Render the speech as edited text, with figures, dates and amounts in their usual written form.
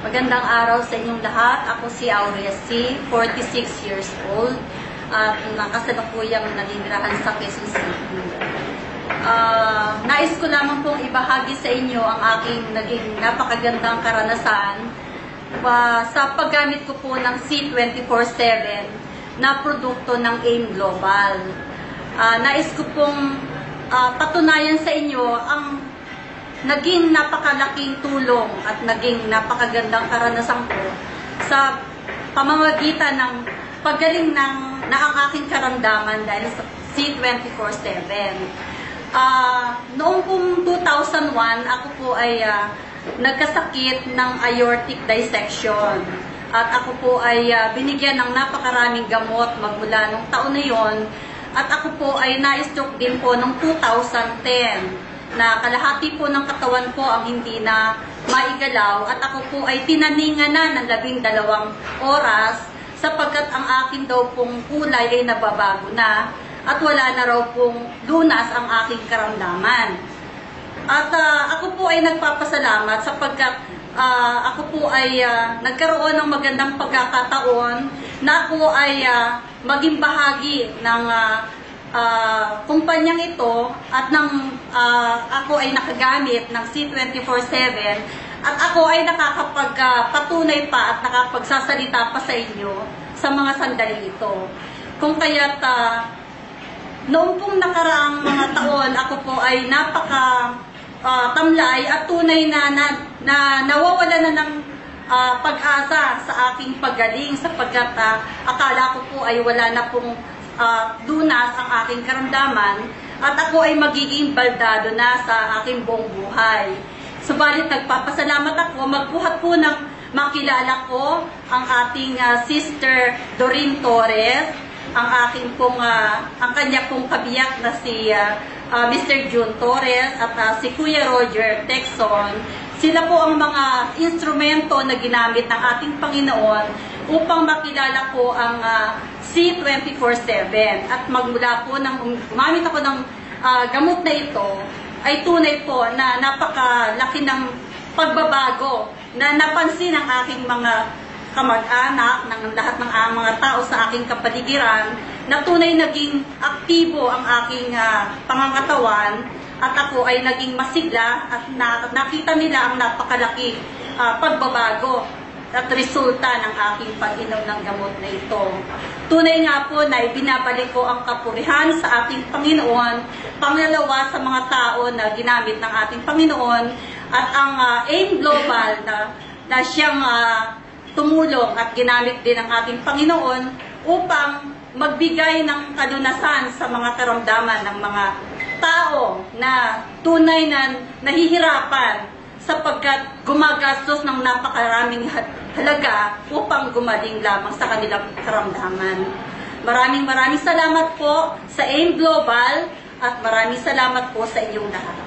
Magandang araw sa inyong lahat. Ako si Aurea C., 46 years old at nakasalukuyang naninirahan sa Quezon City. Nais ko lamang pong ibahagi sa inyo ang aking naging napakagandang karanasan sa paggamit ko po ng C24/7 na produkto ng AIM Global. Nais ko pong patunayan sa inyo ang naging napakalaking tulong at naging napakagandang karanasan ko sa pamamagitan ng paggaling na ang aking karamdaman dahil sa C24/7. Noong pong 2001, ako po ay nagkasakit ng aortic dissection. At ako po ay binigyan ng napakaraming gamot magmula nung taon na yon. At ako po ay na-stroke din po noong 2010. Na kalahati po ng katawan ko ang hindi na maigalaw at ako po ay tinaningan na ng 12 oras sapagkat ang akin daw pong kulay ay nababago na at wala na raw pong lunas ang aking karamdaman. At ako po ay nagpapasalamat sapagkat ako po ay nagkaroon ng magandang pagkakataon na ako ay maging bahagi ng kumpanyang ito at ako ay nakagamit ng C24/7 at ako ay nakakapagpatunay pa at nakapagsasalita pa sa inyo sa mga sandali ito. Kung kaya't noong pong nakaraang mga taon, ako po ay tamlay at tunay na nawawala na ng pag-asa sa aking paggaling sapagkat akala ko po ay wala na pong lunas ang aking karamdaman at ako ay magiging baldado na sa aking buong buhay. Subalit nagpapasalamat ako, magbuhat po ng makilala ko ang ating sister Doreen Torres, ang aking pong ang kanya pong kabiyak na si Mr. June Torres at si Kuya Roger Texon. Sila po ang mga instrumento na ginamit ng ating Panginoon upang makilala ko ang C24/7 at magmula po nang gumamit ako ng gamot na ito ay tunay po na napakalaki ng pagbabago na napansin ng aking mga kamag-anak, ng lahat ng mga tao sa aking kapaligiran na tunay naging aktibo ang aking pangangatawan at ako ay naging masigla at nakita nila ang napakalaki pagbabago at resulta ng aking pag-inom ng gamot na ito. Tunay nga po na ibinabalik ko ang kapurihan sa ating Panginoon, pangalawa sa mga tao na ginamit ng ating Panginoon, at ang AIM Global na siyang tumulong at ginamit din ng ating Panginoon upang magbigay ng kalunasan sa mga karamdaman ng mga tao na tunay na nahihirapan sapagkat gumagastos ng napakaraming halaga upang gumaling lamang sa kanilang karamdaman. Maraming salamat po sa AIM Global at maraming salamat po sa inyong lahat.